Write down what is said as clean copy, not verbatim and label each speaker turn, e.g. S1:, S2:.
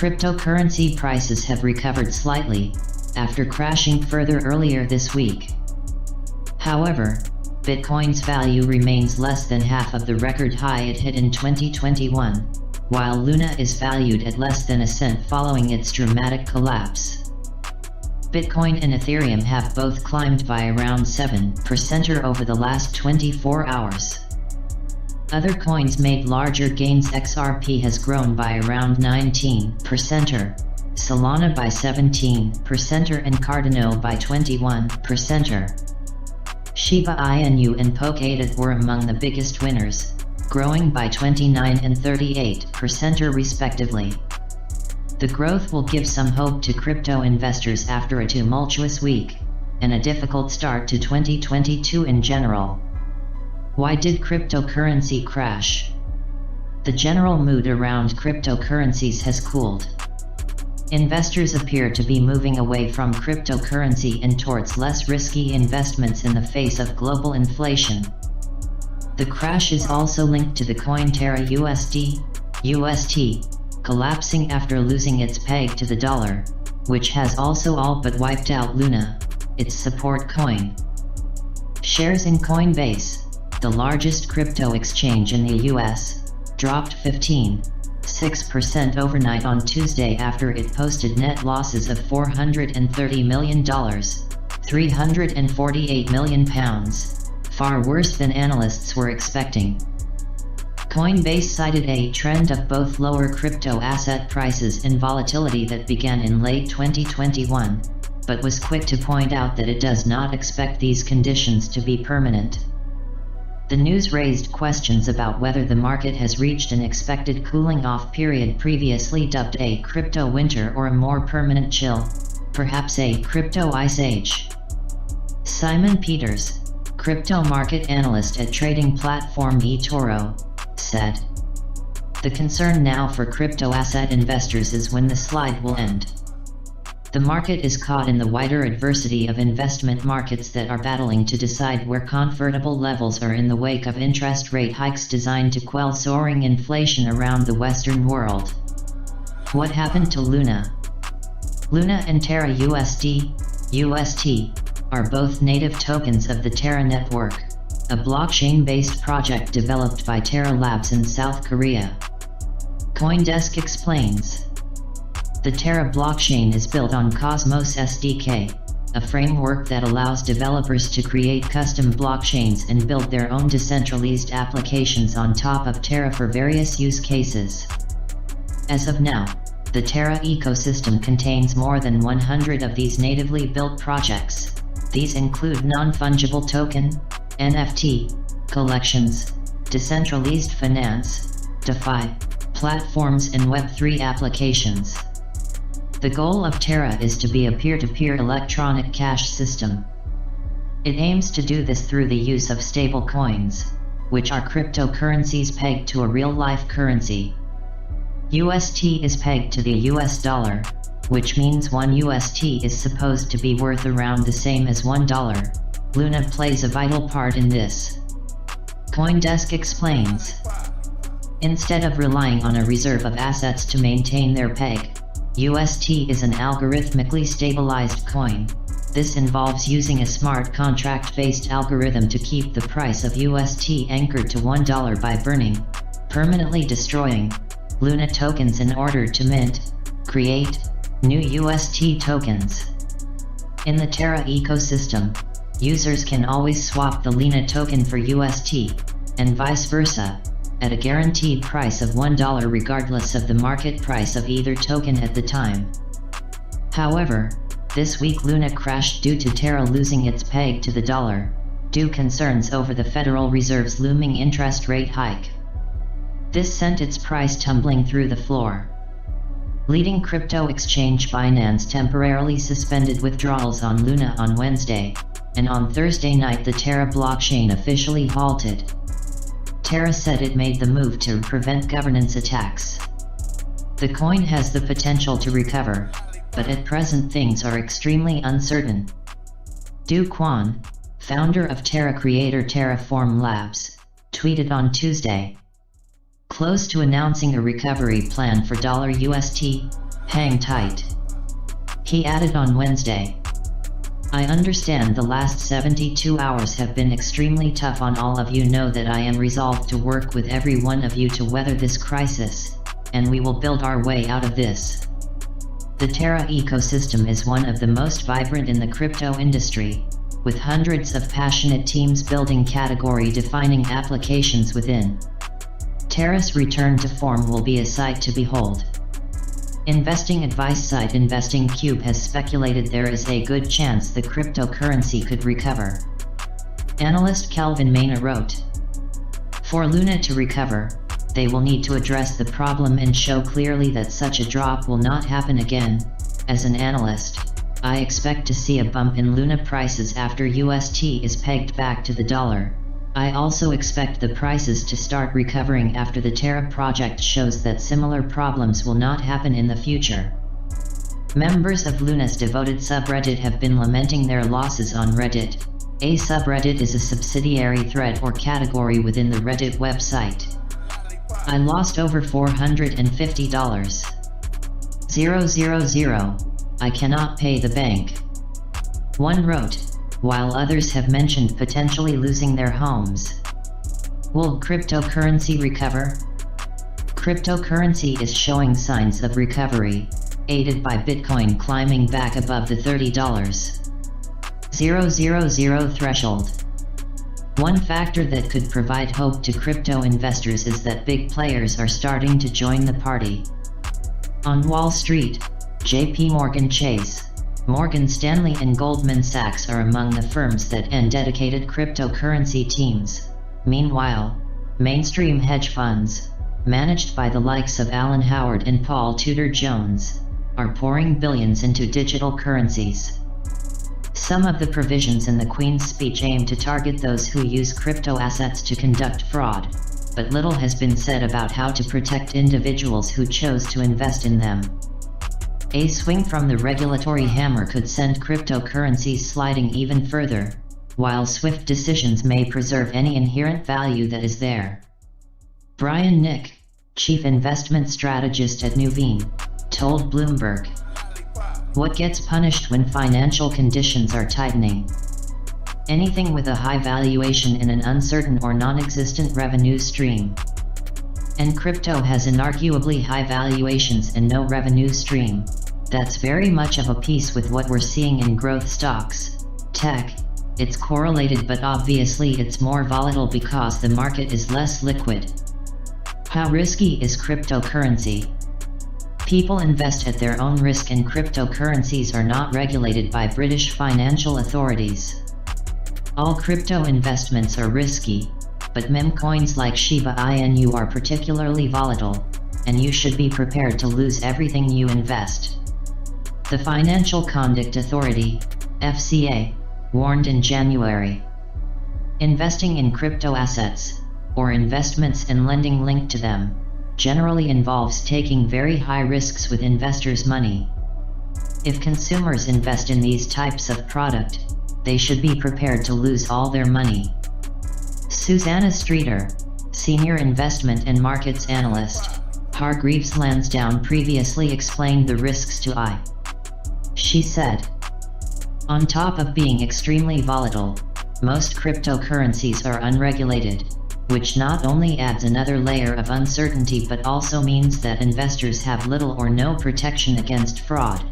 S1: Cryptocurrency prices have recovered slightly, after crashing further earlier this week. However, Bitcoin's value remains less than half of the record high it hit in 2021, while Luna is valued at less than a cent following its dramatic collapse. Bitcoin and Ethereum have both climbed by around 7% over the last 24 hours. Other coins made larger gains. XRP has grown by around 19%, Solana by 17%, and Cardano by 21%. Shiba Inu and Polkadot were among the biggest winners, growing by 29% and 38% respectively. The growth will give some hope to crypto investors after a tumultuous week, and a difficult start to 2022 in general. Why did cryptocurrency crash? The general mood around cryptocurrencies has cooled. Investors appear to be moving away from cryptocurrency and towards less risky investments in the face of global inflation. The crash is also linked to the coin TerraUSD, UST, collapsing after losing its peg to the dollar, which has also all but wiped out Luna, its support coin. Shares in Coinbase, the largest crypto exchange in the US, dropped 15.6% overnight on Tuesday after it posted net losses of $430 million, £348 million, far worse than analysts were expecting. Coinbase cited a trend of both lower crypto asset prices and volatility that began in late 2021, but was quick to point out that it does not expect these conditions to be permanent. The news raised questions about whether the market has reached an expected cooling-off period previously dubbed a crypto winter or a more permanent chill, perhaps a crypto ice age. Simon Peters, crypto market analyst at trading platform eToro, said, "The concern now for crypto asset investors is when the slide will end. The market is caught in the wider adversity of investment markets that are battling to decide where comfortable levels are in the wake of interest rate hikes designed to quell soaring inflation around the Western world." What happened to Luna? Luna and TerraUSD, UST, are both native tokens of the Terra network, a blockchain-based project developed by Terra Labs in South Korea. CoinDesk explains, the Terra blockchain is built on Cosmos SDK, a framework that allows developers to create custom blockchains and build their own decentralized applications on top of Terra for various use cases. As of now, the Terra ecosystem contains more than 100 of these natively built projects. These include non-fungible token, NFT, collections, decentralized finance, DeFi, platforms and Web3 applications. The goal of Terra is to be a peer-to-peer electronic cash system. It aims to do this through the use of stable coins, which are cryptocurrencies pegged to a real-life currency. UST is pegged to the US dollar, which means 1 UST is supposed to be worth around the same as $1. Luna plays a vital part in this. CoinDesk explains, instead of relying on a reserve of assets to maintain their peg, UST is an algorithmically stabilized coin. This involves using a smart contract-based algorithm to keep the price of UST anchored to $1 by burning, permanently destroying, Luna tokens in order to create, new UST tokens. In the Terra ecosystem, users can always swap the Luna token for UST, and vice versa, at a guaranteed price of $1 regardless of the market price of either token at the time. However, this week Luna crashed due to Terra losing its peg to the dollar, due concerns over the Federal Reserve's looming interest rate hike. This sent its price tumbling through the floor. Leading crypto exchange Binance temporarily suspended withdrawals on Luna on Wednesday, and on Thursday night the Terra blockchain officially halted. Terra said it made the move to prevent governance attacks. The coin has the potential to recover, but at present things are extremely uncertain. Do Kwon, founder of Terra creator Terraform Labs, tweeted on Tuesday, close to announcing a recovery plan for $UST, Hang tight. He added on Wednesday. I understand the last 72 hours have been extremely tough on all of you. Know that I am resolved to work with every one of you to weather this crisis, and we will build our way out of this. The Terra ecosystem is one of the most vibrant in the crypto industry, with hundreds of passionate teams building category-defining applications within. Terra's return to form will be a sight to behold. Investing advice site Investing Cube has speculated there is a good chance the cryptocurrency could recover. Analyst Kelvin Maina wrote, "For Luna to recover, they will need to address the problem and show clearly that such a drop will not happen again. As an analyst, I expect to see a bump in Luna prices after UST is pegged back to the dollar. I also expect the prices to start recovering after the Terra project shows that similar problems will not happen in the future." Members of Luna's devoted subreddit have been lamenting their losses on Reddit. A subreddit is a subsidiary thread or category within the Reddit website. "I lost over $450. 000. I cannot pay the bank," one wrote, while others have mentioned potentially losing their homes. Will cryptocurrency recover? Cryptocurrency is showing signs of recovery, aided by Bitcoin climbing back above the $30,000 threshold. One factor that could provide hope to crypto investors is that big players are starting to join the party. On Wall Street, JP Morgan Chase, Morgan Stanley and Goldman Sachs are among the firms that own dedicated cryptocurrency teams. Meanwhile, mainstream hedge funds, managed by the likes of Alan Howard and Paul Tudor Jones, are pouring billions into digital currencies. Some of the provisions in the Queen's speech aim to target those who use crypto assets to conduct fraud, but little has been said about how to protect individuals who chose to invest in them. A swing from the regulatory hammer could send cryptocurrencies sliding even further, while swift decisions may preserve any inherent value that is there. Brian Nick, chief investment strategist at Nuveen, told Bloomberg, "What gets punished when financial conditions are tightening? Anything with a high valuation in an uncertain or non-existent revenue stream. And crypto has inarguably high valuations and no revenue stream. That's very much of a piece with what we're seeing in growth stocks, tech. It's correlated, but obviously it's more volatile because the market is less liquid." How risky is cryptocurrency? People invest at their own risk, and cryptocurrencies are not regulated by British financial authorities. All crypto investments are risky, but meme coins like Shiba Inu are particularly volatile, and you should be prepared to lose everything you invest. The Financial Conduct Authority, FCA, warned in January. Investing in crypto assets, or investments and lending linked to them, generally involves taking very high risks with investors' money. If consumers invest in these types of product, they should be prepared to lose all their money. Susanna Streeter, senior investment and markets analyst, Hargreaves Lansdowne, previously explained the risks to I. She said, "On top of being extremely volatile, most cryptocurrencies are unregulated, which not only adds another layer of uncertainty but also means that investors have little or no protection against fraud."